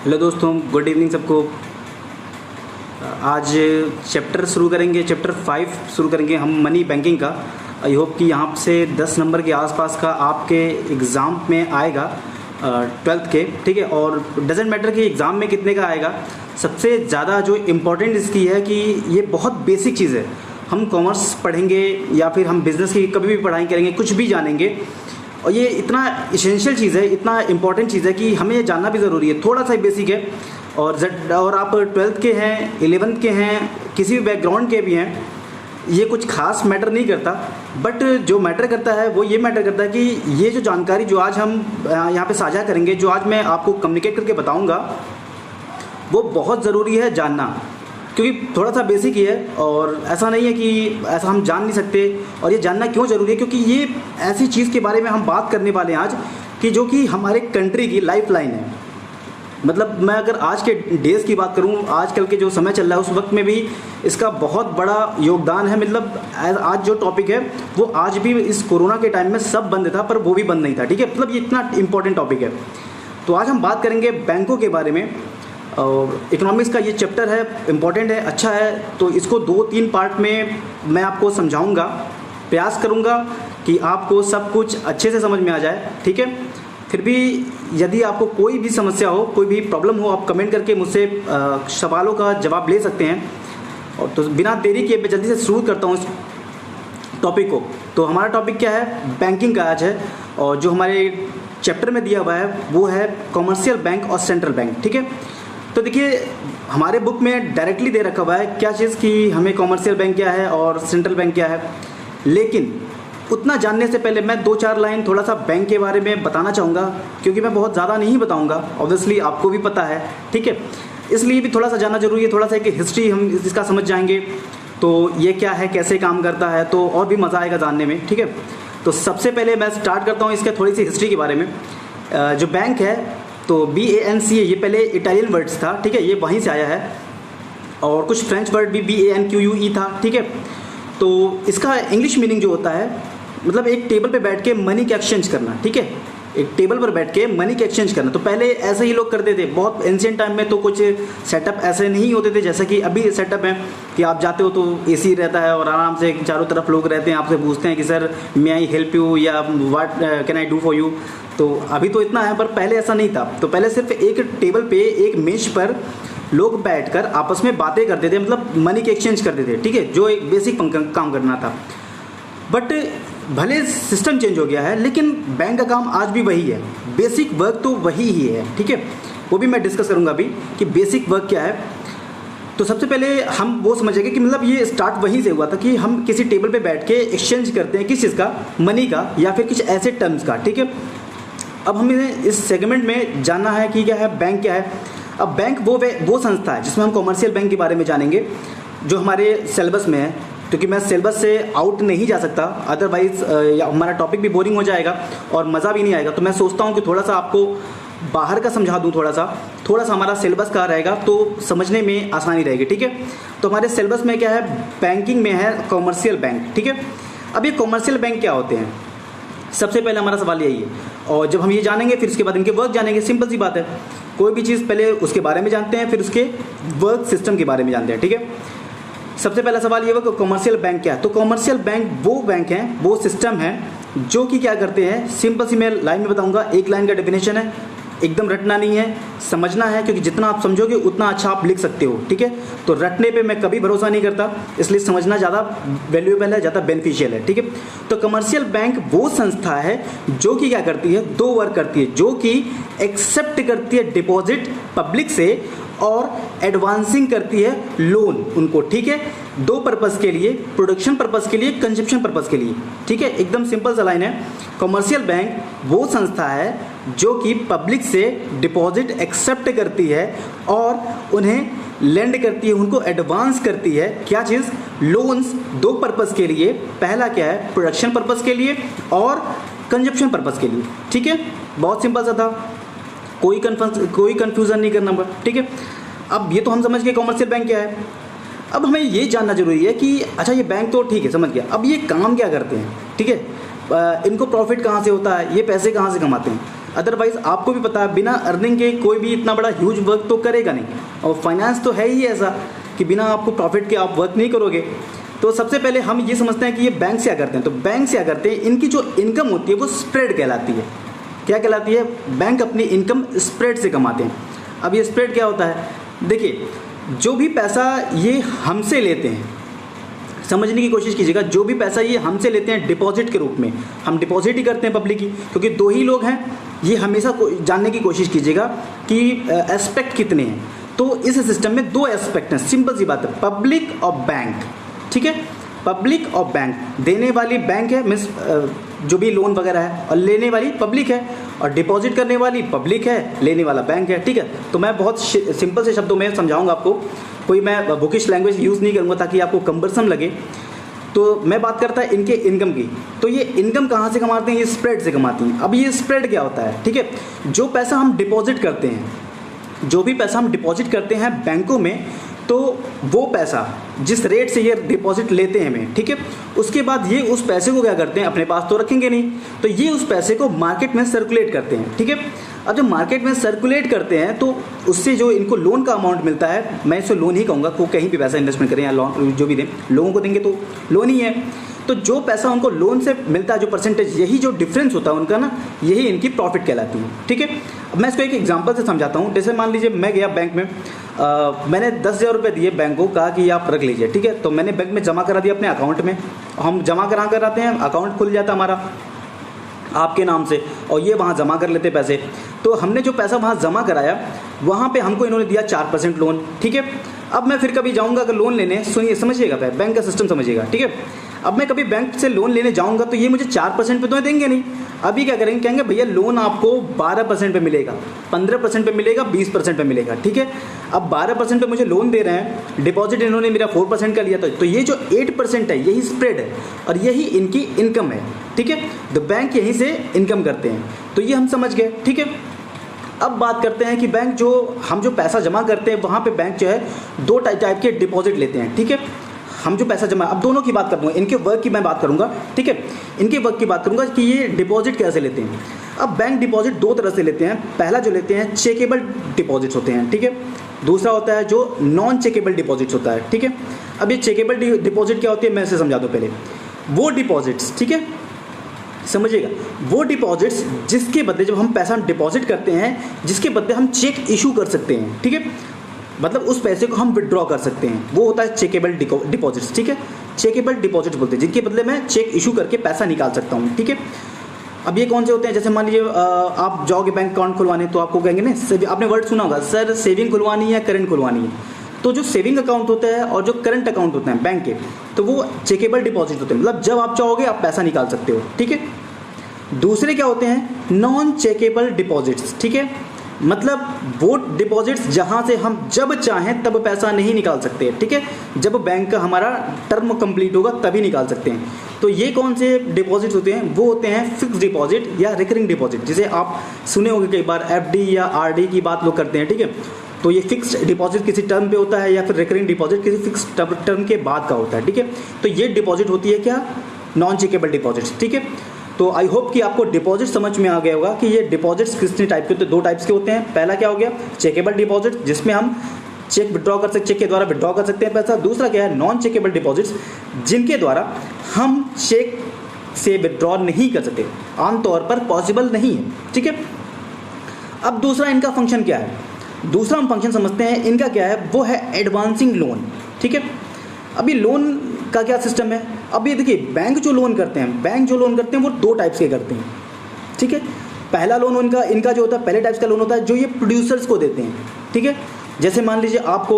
Hello दोस्तों, good evening सबको। आज चैप्टर शुरू करेंगे, चैप्टर 5 शुरू करेंगे हम मनी बैंकिंग का। आई होप कि यहाँ से 10 नंबर के आसपास का आपके एग्ज़ाम में आएगा, 12th के, ठीक है। और डजेंट मैटर कि एग्ज़ाम में कितने का आएगा, सबसे ज़्यादा जो इम्पोर्टेंट इसकी है कि ये बहुत बेसिक चीज़ है। हम कॉमर्स पढ़ेंगे या फिर हम बिज़नेस की कभी भी पढ़ाई करेंगे, कुछ भी जानेंगे, और ये इतना इसेंशियल चीज़ है, इतना इम्पॉर्टेंट चीज़ है कि हमें ये जानना भी ज़रूरी है। थोड़ा सा बेसिक है, और आप 12th के हैं, 11th के हैं, किसी भी बैकग्राउंड के भी हैं, ये कुछ खास मैटर नहीं करता। बट जो मैटर करता है वो ये मैटर करता है कि ये जो जानकारी जो आज हम यहाँ पे साझा करेंगे, जो आज मैं आपको कम्युनिकेट करके बताऊँगा, वो बहुत ज़रूरी है जानना, क्योंकि थोड़ा सा बेसिक ही है। और ऐसा नहीं है कि ऐसा हम जान नहीं सकते। और ये जानना क्यों ज़रूरी है, क्योंकि ये ऐसी चीज़ के बारे में हम बात करने वाले हैं आज कि जो कि हमारे कंट्री की लाइफ लाइन है। मतलब मैं अगर आज के डेज़ की बात करूं, आजकल के जो समय चल रहा है उस वक्त में भी इसका बहुत बड़ा योगदान है। मतलब आज जो टॉपिक है वो आज भी इस कोरोना के टाइम में सब बंद था, पर वो भी बंद नहीं था, ठीक है। मतलब ये इतना इम्पोर्टेंट टॉपिक है। तो आज हम बात करेंगे बैंकों के बारे में, और इकोनॉमिक्स का ये चैप्टर है, इम्पॉर्टेंट है, अच्छा है। तो इसको 2-3 पार्ट में मैं आपको समझाऊंगा, प्रयास करूंगा कि आपको सब कुछ अच्छे से समझ में आ जाए, ठीक है। फिर भी यदि आपको कोई भी समस्या हो, कोई भी प्रॉब्लम हो, आप कमेंट करके मुझसे सवालों का जवाब ले सकते हैं। और तो बिना देरी किए मैं जल्दी से शुरू करता हूँ इस टॉपिक को। तो हमारा टॉपिक क्या है, बैंकिंग का आज है। और जो हमारे चैप्टर में दिया हुआ है वो है कॉमर्शियल बैंक और सेंट्रल बैंक, ठीक है। तो देखिए, हमारे बुक में डायरेक्टली दे रखा हुआ है क्या चीज़ कि हमें कॉमर्शियल बैंक क्या है और सेंट्रल बैंक क्या है। लेकिन उतना जानने से पहले मैं 2-4 लाइन थोड़ा सा बैंक के बारे में बताना चाहूँगा, क्योंकि मैं बहुत ज़्यादा नहीं बताऊँगा, ऑब्वियसली आपको भी पता है, ठीक है। इसलिए भी थोड़ा सा जानना जरूरी है, थोड़ा सा एक हिस्ट्री हम इसका समझ जाएंगे तो ये क्या है, कैसे काम करता है, तो और भी मज़ा आएगा जानने में, ठीक है। तो सबसे पहले मैं स्टार्ट करता हूँ इसके थोड़ी सी हिस्ट्री के बारे में। जो बैंक है तो BANC, ये पहले इटालियन वर्ड्स था, ठीक है, ये वहीं से आया है। और कुछ फ्रेंच वर्ड भी BANQUE था, ठीक है। तो इसका इंग्लिश मीनिंग जो होता है, मतलब एक टेबल पे बैठ के मनी का एक्सचेंज करना, ठीक है। एक टेबल पर बैठ के मनी का एक्सचेंज करना। तो पहले ऐसे ही लोग करते थे, बहुत एंशिएंट टाइम में तो कुछ सेटअप ऐसे नहीं होते थे जैसा कि अभी सेटअप है कि आप जाते हो तो AC रहता है और आराम से चारों तरफ लोग रहते हैं, आपसे पूछते हैं कि sir may I help you या what can I do for you. तो अभी तो इतना है, पर पहले ऐसा नहीं था। तो पहले सिर्फ एक टेबल पे, एक मेज पर लोग बैठकर आपस में बातें करते थे, मतलब मनी के एक्सचेंज करते थे, ठीक है, जो एक बेसिक काम करना था। बट भले सिस्टम चेंज हो गया है, लेकिन बैंक का काम आज भी वही है, बेसिक वर्क तो वही ही है, ठीक है। वो भी मैं डिस्कस करूंगा अभी कि बेसिक वर्क क्या है। तो सबसे पहले हम वो समझेंगे कि मतलब ये स्टार्ट वहीं से हुआ था कि हम किसी टेबल पे बैठ के एक्सचेंज करते हैं, किस चीज़ का, मनी का या फिर कुछ ऐसे टर्म्स का, ठीक है। अब हमें इस सेगमेंट में जानना है कि क्या है, बैंक क्या है। अब बैंक वो संस्था है जिसमें हम कॉमर्शियल बैंक के बारे में जानेंगे, जो हमारे सिलेबस में है, क्योंकि मैं सिलेबस से आउट नहीं जा सकता, अदरवाइज हमारा टॉपिक भी बोरिंग हो जाएगा और मज़ा भी नहीं आएगा। तो मैं सोचता हूँ कि थोड़ा सा आपको बाहर का समझा दूँ, थोड़ा सा हमारा सिलेबस का रहेगा तो समझने में आसानी रहेगी, ठीक है। तो हमारे सिलेबस में क्या है, बैंकिंग में है कॉमर्शियल बैंक, ठीक है। अब ये कॉमर्शियल बैंक क्या होते हैं, सबसे पहले हमारा सवाल यही है। और जब हम ये जानेंगे फिर उसके बाद इनके वर्क जानेंगे, सिंपल सी बात है। कोई भी चीज़ पहले उसके बारे में जानते हैं, फिर उसके वर्क सिस्टम के बारे में जानते हैं, ठीक है। सबसे पहला सवाल ये हुआ कि कॉमर्शियल बैंक क्या है। तो कॉमर्शियल बैंक वो बैंक हैं, वो सिस्टम है जो कि क्या करते हैं, सिंपल सी मैं लाइन में बताऊंगा, एक लाइन का डेफिनेशन है, एकदम रटना नहीं है, समझना है, क्योंकि जितना आप समझोगे उतना अच्छा आप लिख सकते हो, ठीक है। तो रटने पे मैं कभी भरोसा नहीं करता, इसलिए समझना ज़्यादा वैल्यूएबल है, ज़्यादा बेनिफिशियल है, ठीक है। तो कमर्शियल बैंक वो संस्था है जो कि क्या करती है, 2 वर्क करती है, जो कि एक्सेप्ट करती है डिपॉजिट पब्लिक से और एडवांसिंग करती है लोन उनको, ठीक है। 2 पर्पस के लिए, प्रोडक्शन पर्पस के लिए, कंजप्शन पर्पस के लिए, ठीक है। एकदम सिंपल सा लाइन है। कॉमर्शियल बैंक वो संस्था है जो कि पब्लिक से डिपॉजिट एक्सेप्ट करती है और उन्हें लेंड करती है, उनको एडवांस करती है। क्या चीज़, लोन्स, 2 पर्पस के लिए। पहला क्या है, प्रोडक्शन पर्पस के लिए और कंजप्शन पर्पस के लिए, ठीक है। बहुत सिंपल सा था, कोई कंफ्यूजन नहीं करना, ठीक है। अब ये तो हम समझ गए कॉमर्शियल बैंक क्या है। अब हमें ये जानना जरूरी है कि अच्छा ये बैंक तो ठीक है, समझ गया, अब ये काम क्या करते हैं, ठीक है। इनको प्रॉफिट कहाँ से होता है, ये पैसे कहाँ से कमाते हैं। अदरवाइज आपको भी पता है बिना अर्निंग के कोई भी इतना बड़ा ह्यूज वर्क तो करेगा नहीं, और फाइनेंस तो है ही ऐसा कि बिना आपको प्रॉफिट के आप वर्क नहीं करोगे। तो सबसे पहले हम ये समझते हैं कि ये बैंक से क्या करते हैं। तो बैंक से क्या करते हैं, इनकी जो इनकम होती है वो स्प्रेड कहलाती है। क्या कहलाती है? बैंक अपनी इनकम स्प्रेड से कमाते हैं। अब ये स्प्रेड क्या होता है? देखिए, जो भी पैसा ये हमसे लेते हैं, समझने की कोशिश कीजिएगा, जो भी पैसा ये हमसे लेते हैं डिपॉजिट के रूप में, हम डिपॉजिट ही करते हैं पब्लिक की, क्योंकि दो ही लोग हैं, ये हमेशा जानने की कोशिश कीजिएगा कि एस्पेक्ट कितने हैं। तो इस सिस्टम में दो एस्पेक्ट हैं, सिंपल सी बात है, पब्लिक और बैंक। ठीक है, पब्लिक और बैंक। देने वाली बैंक है, मीन्स जो भी लोन वगैरह है, और लेने वाली पब्लिक है, और डिपॉजिट करने वाली पब्लिक है, लेने वाला बैंक है। ठीक है, तो मैं बहुत सिंपल से शब्दों में समझाऊंगा आपको, कोई मैं बुकिश लैंग्वेज यूज़ नहीं करूंगा ताकि आपको कम्बरसम लगे। तो मैं बात करता है इनके इनकम की। तो ये इनकम कहाँ से कमाते हैं? ये स्प्रेड से कमाती हैं। अब ये स्प्रेड क्या होता है? ठीक है, जो पैसा हम डिपॉजिट करते हैं, जो भी पैसा हम डिपॉजिट करते हैं बैंकों में, तो वो पैसा जिस रेट से ये डिपॉजिट लेते हैं हमें, ठीक है, उसके बाद ये उस पैसे को क्या करते हैं, अपने पास तो रखेंगे नहीं, तो ये उस पैसे को मार्केट में सर्कुलेट करते हैं। ठीक है, अब जब मार्केट में सर्कुलेट करते हैं तो उससे जो इनको लोन का अमाउंट मिलता है, मैं इसे लोन ही कहूँगा, को कहीं भी पैसा इन्वेस्टमेंट करें या लोन जो भी दें, लोगों को देंगे तो लोन ही है। तो जो पैसा उनको लोन से मिलता है, जो परसेंटेज, यही जो डिफरेंस होता है उनका ना, यही इनकी प्रॉफिट कहलाती है। ठीक है, अब मैं इसको एक एग्जांपल से समझाता हूँ। जैसे मान लीजिए मैं गया बैंक में, मैंने 10,000 रुपये दिए बैंक को, कहा कि आप रख लीजिए। ठीक है, तो मैंने बैंक में जमा करा दिया अपने अकाउंट में। हम जमा कराते हैं, अकाउंट खुल जाता हमारा आपके नाम से, और ये वहाँ जमा कर लेते पैसे। तो हमने जो पैसा वहाँ जमा कराया, वहाँ पे हमको इन्होंने दिया 4% लोन। ठीक है, अब मैं फिर कभी जाऊँगा अगर लोन लेने, सुनिए, समझिएगा, बैंक का सिस्टम समझिएगा। ठीक है, अब मैं कभी बैंक से लोन लेने जाऊँगा तो ये मुझे 4% पे तो देंगे नहीं। अभी क्या करेंगे, कहेंगे भैया लोन आपको 12% पे मिलेगा, 15% पे मिलेगा, 20% पे मिलेगा। ठीक है, अब 12% पे मुझे लोन दे रहे हैं, डिपॉजिट इन्होंने मेरा 4% का लिया था, तो ये जो 8% है यही स्प्रेड है और यही इनकी इनकम है। ठीक है, तो बैंक यहीं से इनकम करते हैं, तो ये हम समझ गए। ठीक है, अब बात करते हैं कि बैंक जो हम जो पैसा जमा करते हैं, वहाँ पे बैंक जो है दो टाइप के डिपॉजिट लेते हैं। ठीक है, हम जो पैसा जमा, अब दोनों की बात करूँगा, इनके वर्क की मैं बात करूँगा। ठीक है, इनके वर्क की बात करूँगा कि ये डिपॉजिट कैसे लेते हैं। अब बैंक डिपॉजिट दो तरह से लेते हैं। पहला जो लेते हैं चेकेबल डिपॉजिट्स होते हैं। ठीक है, दूसरा होता है जो नॉन चेकेबल डिपॉजिट्स होता है। ठीक है, अब ये चेकेबल डिपॉजिट क्या होती है मैं इसे समझा दूँ पहले। वो डिपॉजिट्स, ठीक है, समझिएगा, वो डिपॉजिट्स जिसके बदले, जब हम पैसा डिपॉजिट करते हैं, जिसके बदले हम चेक इशू कर सकते हैं। ठीक है, मतलब उस पैसे को हम विड्रॉ कर सकते हैं, वो होता है चेकेबल डिपॉजिट्स। ठीक है, चेकेबल डिपॉजिट बोलते हैं जिनके बदले मैं चेक इशू करके पैसा निकाल सकता हूँ। ठीक है, अब ये कौन से होते हैं, जैसे मान लीजिए आप जाओगे बैंक अकाउंट खुलवाने, तो आपको कहेंगे ना, आपने वर्ड सुना होगा, सर सेविंग खुलवानी है या करंट खुलवानी है। तो जो सेविंग अकाउंट होता है और जो करंट अकाउंट होते हैं बैंक के, तो वो चेकेबल डिपॉजिट होते हैं, मतलब जब आप चाहोगे आप पैसा निकाल सकते हो। ठीक है, दूसरे क्या होते हैं, नॉन चेकेबल डिपॉजिट्स। ठीक है, मतलब वो डिपॉजिट्स जहां से हम जब चाहें तब पैसा नहीं निकाल सकते। ठीक है, जब बैंक का हमारा टर्म कंप्लीट होगा तभी निकाल सकते हैं। तो ये कौन से डिपॉजिट्स होते हैं, वो होते हैं फिक्स डिपॉजिट या रिकरिंग डिपॉजिट, जिसे आप सुने होंगे कई बार, एफडी या आरडी की बात लोग करते हैं। ठीक है, तो ये फिक्स डिपॉजिट किसी टर्म पे होता है, या फिर रिकरिंग डिपॉजिट किसी फिक्स टर्म के बाद का होता है। ठीक है, तो ये डिपॉजिट होती है क्या, नॉन चेकेबल डिपॉजिट्स। ठीक है, तो आई होप कि आपको डिपॉजिट समझ में आ गया होगा कि ये डिपॉजिट्स कितने टाइप के होते हैं। दो टाइप्स के होते हैं। पहला क्या हो गया, चेकेबल डिपॉजिट, जिसमें हम चेक विड्रॉ कर सकते, चेक के द्वारा विड्रॉ कर सकते हैं पैसा। दूसरा क्या है, नॉन चेकेबल डिपॉजिट्स, जिनके द्वारा हम चेक से विड्रॉ नहीं कर सकते, आमतौर पर पॉसिबल नहीं है। ठीक है, अब दूसरा इनका फंक्शन क्या है, दूसरा हम फंक्शन समझते हैं इनका क्या है, वो है एडवांसिंग लोन। ठीक है, अभी लोन का क्या सिस्टम है, अब ये देखिए, बैंक जो लोन करते हैं वो दो टाइप्स के करते हैं। ठीक है, पहला लोन इनका जो होता है, पहले टाइप्स का लोन होता है जो ये प्रोड्यूसर्स को देते हैं। ठीक है, जैसे मान लीजिए आपको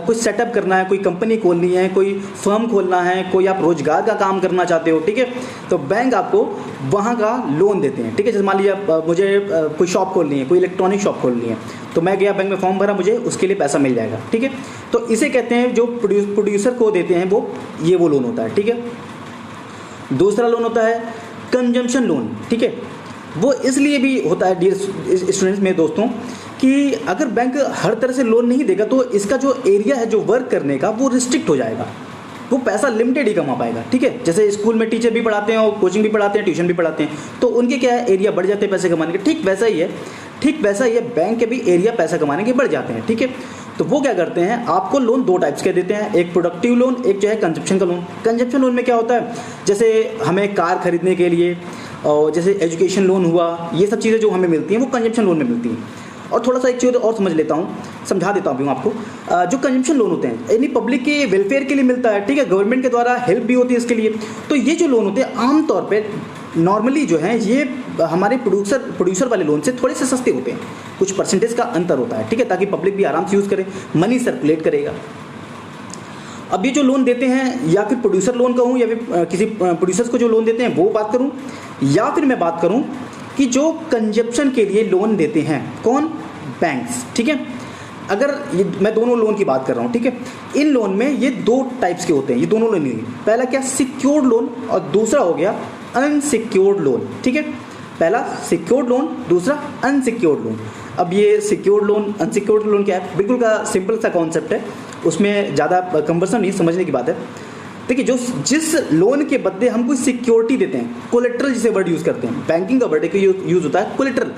कुछ सेटअप करना है, कोई कंपनी खोलनी है, कोई फर्म खोलना है, कोई आप रोजगार का काम करना चाहते हो। ठीक है, तो बैंक आपको वहाँ का लोन देते हैं। ठीक है, जैसे मान लीजिए मुझे कोई शॉप खोलनी है, कोई इलेक्ट्रॉनिक शॉप खोलनी है, तो मैं गया बैंक में फॉर्म भरा, मुझे उसके लिए पैसा मिल जाएगा। ठीक है, तो इसे कहते हैं, जो प्रोड्यूसर को देते हैं वो लोन होता है। ठीक है, दूसरा लोन होता है कंजम्पशन लोन। ठीक है, वो इसलिए भी होता है डियर स्टूडेंट्स, मेरे दोस्तों, कि अगर बैंक हर तरह से लोन नहीं देगा तो इसका जो एरिया है जो वर्क करने का, वो रिस्ट्रिक्ट हो जाएगा। वो पैसा लिमिटेड ही कमा पाएगा, ठीक है। जैसे स्कूल में टीचर भी पढ़ाते हैं और कोचिंग भी पढ़ाते हैं, ट्यूशन भी पढ़ाते हैं, तो उनके क्या है, एरिया बढ़ जाते हैं पैसे कमाने के। ठीक वैसा ही है, बैंक के भी एरिया पैसा कमाने के बढ़ जाते हैं, ठीक है। तो वो क्या करते हैं, आपको लोन दो टाइप्स के देते हैं, एक प्रोडक्टिव लोन, एक जो है कंजप्शन का लोन। कंजप्शन लोन में क्या होता है, जैसे हमें कार खरीदने के लिए और जैसे एजुकेशन लोन हुआ, ये सब चीज़ें जो हमें मिलती हैं वो कंजप्शन लोन में मिलती हैं। और थोड़ा सा एक चीज़ और समझा देता हूँ आपको। जो कंजप्शन लोन होते हैं यानी पब्लिक के वेलफेयर के लिए मिलता है, ठीक है, गवर्नमेंट के द्वारा हेल्प भी होती है इसके लिए। तो ये जो लोन होते हैं आमतौर पे नॉर्मली जो है ये हमारे प्रोड्यूसर वाले लोन से थोड़े से सस्ते होते हैं, कुछ परसेंटेज का अंतर होता है, ठीक है, ताकि पब्लिक भी आराम से यूज़ करे, मनी सर्कुलेट करेगा। अब ये जो लोन देते हैं, या फिर प्रोड्यूसर लोन कहूँ या फिर किसी प्रोड्यूसर्स को जो लोन देते हैं वो बात करूँ, या फिर मैं बात करूँ कि जो कंजप्शन के लिए लोन देते हैं कौन, बैंक्स, ठीक है। अगर मैं दोनों लोन की बात कर रहा हूँ, ठीक है, इन लोन में ये दो टाइप्स के होते हैं, ये दोनों लोन नहीं, पहला क्या सिक्योर्ड लोन और दूसरा हो गया अनसिक्योर्ड लोन, ठीक है। पहला सिक्योर्ड लोन, दूसरा अनसिक्योर्ड लोन। अब ये सिक्योर्ड लोन अनसिक्योर्ड लोन क्या है, बिल्कुल का सिंपल सा कॉन्सेप्ट है, उसमें ज़्यादा कम्बरसम नहीं, समझने की बात है। देखिए जिस लोन के बदले हम कोई सिक्योरिटी देते हैं, कोलेट्रल जिसे वर्ड यूज़ करते हैं, बैंकिंग का वर्ड एक यूज़ होता है कोलेट्रल।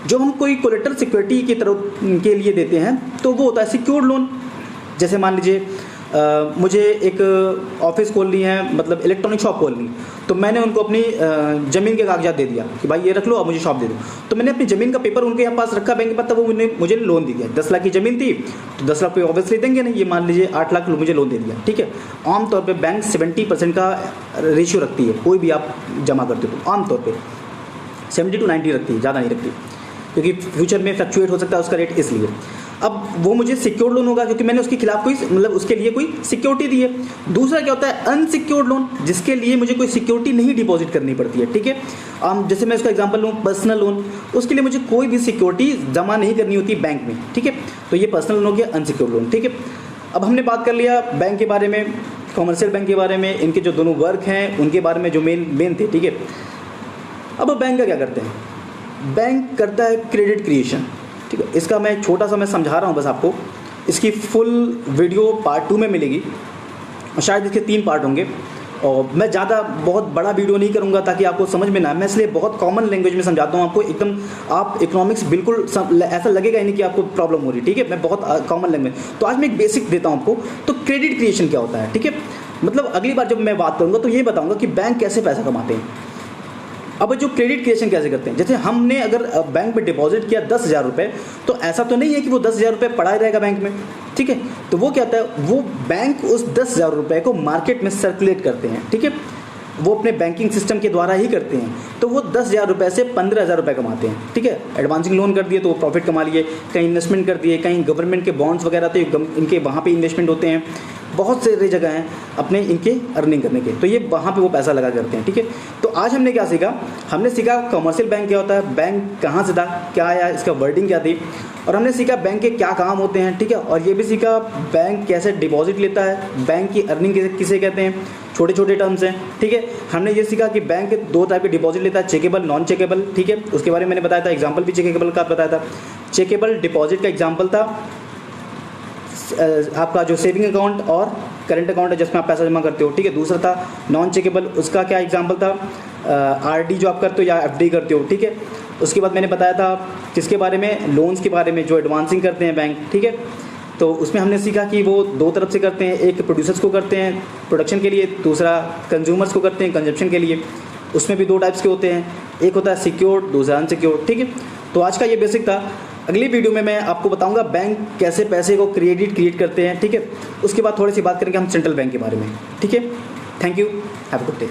जो हम कोई कोलेट्रल सिक्योरिटी की तरफ के लिए देते हैं तो वो होता है सिक्योर्ड लोन। जैसे मान लीजिए मुझे एक ऑफिस खोलनी है, मतलब इलेक्ट्रॉनिक शॉप खोलनी, तो मैंने उनको अपनी ज़मीन के कागजात दे दिया कि भाई ये रख लो, अब मुझे शॉप दे दो। तो मैंने अपनी ज़मीन का पेपर उनके यहाँ पास रखा बैंक के पास, तब वो मुझे लोन दे दिया। 10 लाख की ज़मीन थी तो 10 लाख पे ऑब्वियसली देंगे नहीं, ये मान लीजिए 8 लाख मुझे लोन दे दिया, ठीक है। आमतौर पर बैंक 70% का रेशियो रखती है, कोई भी आप जमा करते हो तो आमतौर पर 70 to 90 रखती है, ज़्यादा नहीं रखती, क्योंकि फ्यूचर में फ्लक्चुएट हो सकता है उसका रेट, इसलिए। अब वो मुझे सिक्योर्ड लोन होगा क्योंकि मैंने उसके खिलाफ कोई, मतलब उसके लिए कोई सिक्योरिटी दी है। दूसरा क्या होता है अनसिक्योर्ड लोन, जिसके लिए मुझे कोई सिक्योरिटी नहीं डिपॉजिट करनी पड़ती है, ठीक है। जैसे मैं इसका एग्जांपल लूँ पर्सनल लोन, उसके लिए मुझे कोई भी सिक्योरिटी जमा नहीं करनी होती बैंक में, ठीक है। तो ये पर्सनल लोन हो गया अनसिक्योर्ड लोन, ठीक है। अब हमने बात कर लिया बैंक के बारे में, कॉमर्शियल बैंक के बारे में, इनके जो दोनों वर्क हैं उनके बारे में जो मेन थे, ठीक है। अब बैंक का क्या करते हैं, बैंक करता है क्रेडिट क्रिएशन, ठीक है। इसका मैं छोटा सा मैं समझा रहा हूँ बस आपको, इसकी फुल वीडियो पार्ट 2 में मिलेगी और शायद इसके 3 पार्ट होंगे। और मैं ज़्यादा बहुत बड़ा वीडियो नहीं करूँगा ताकि आपको समझ में ना आए, मैं इसलिए बहुत कॉमन लैंग्वेज में समझाता हूँ आपको, एकदम आप इकोनॉमिक्स बिल्कुल ऐसा लगेगा ही नहीं कि आपको प्रॉब्लम हो रही, ठीक है। मैं बहुत कॉमन लैंग्वेज, तो आज मैं एक बेसिक देता हूँ आपको। तो क्रेडिट क्रिएशन क्या होता है, ठीक है, मतलब अगली बार जब मैं बात करूँगा तो ये बताऊँगा कि बैंक कैसे पैसा कमाते हैं। अब जो क्रेडिट क्रिएशन कैसे करते हैं, जैसे हमने अगर बैंक में डिपॉजिट किया 10,000 रुपये, तो ऐसा तो नहीं है कि वो 10,000 रुपये पड़ा ही रहेगा बैंक में, ठीक है। तो वो क्या होता है, वो बैंक उस 10,000 रुपये को मार्केट में सर्कुलेट करते हैं, ठीक है, वो अपने बैंकिंग सिस्टम के द्वारा ही करते हैं। तो वो 10,000 रुपये से 15,000 रुपये कमाते हैं, ठीक है। एडवांसिंग लोन कर दिए तो वो प्रॉफिट कमा लिए, कहीं इन्वेस्टमेंट कर दिए, कहीं गवर्नमेंट के बॉन्ड्स वगैरह तो इनके वहाँ पे इन्वेस्टमेंट होते हैं, बहुत सारी जगह हैं अपने इनके अर्निंग करने के, तो ये वहाँ पे वो पैसा लगा करते हैं, ठीक है। तो आज हमने क्या सीखा, हमने सीखा कमर्शियल बैंक क्या होता है, बैंक कहाँ से था, क्या आया, इसका वर्डिंग क्या थी, और हमने सीखा बैंक के क्या काम होते हैं, ठीक है। और ये भी सीखा बैंक कैसे डिपॉजिट लेता है, बैंक की अर्निंग किसे कहते हैं, छोटे छोटे टर्म्स हैं, ठीक है। हमने ये सीखा कि बैंक 2 टाइप के डिपॉजिट लेता है, चेकेबल, नॉन चेकेबल, ठीक है, उसके बारे में मैंने बताया था, एग्जाम्पल भी चेकेबल का बताया था। चेकेबल डिपॉजिट का एग्जाम्पल था आपका जो सेविंग अकाउंट और करंट अकाउंट है जिसमें आप पैसा जमा करते हो, ठीक है। दूसरा था नॉन चेकेबल, उसका क्या एग्जांपल था, आरडी जो आप करते हो या एफडी करते हो, ठीक है। उसके बाद मैंने बताया था किसके बारे में, लोन्स के बारे में, जो एडवांसिंग करते हैं बैंक, ठीक है। तो उसमें हमने सीखा कि वो 2 तरफ से करते हैं, एक प्रोड्यूसर्स को करते हैं प्रोडक्शन के लिए, दूसरा कंज्यूमर्स को करते हैं कंजप्शन के लिए। उसमें भी 2 टाइप्स के होते हैं, एक होता है सिक्योर्ड, दूसरा अनसिक्योर्ड, ठीक है। तो आज का ये बेसिक था। अगली वीडियो में मैं आपको बताऊंगा बैंक कैसे पैसे को क्रिएट करते हैं, ठीक है। उसके बाद थोड़ी सी बात करेंगे हम सेंट्रल बैंक के बारे में, ठीक है। Thank you, have a good day.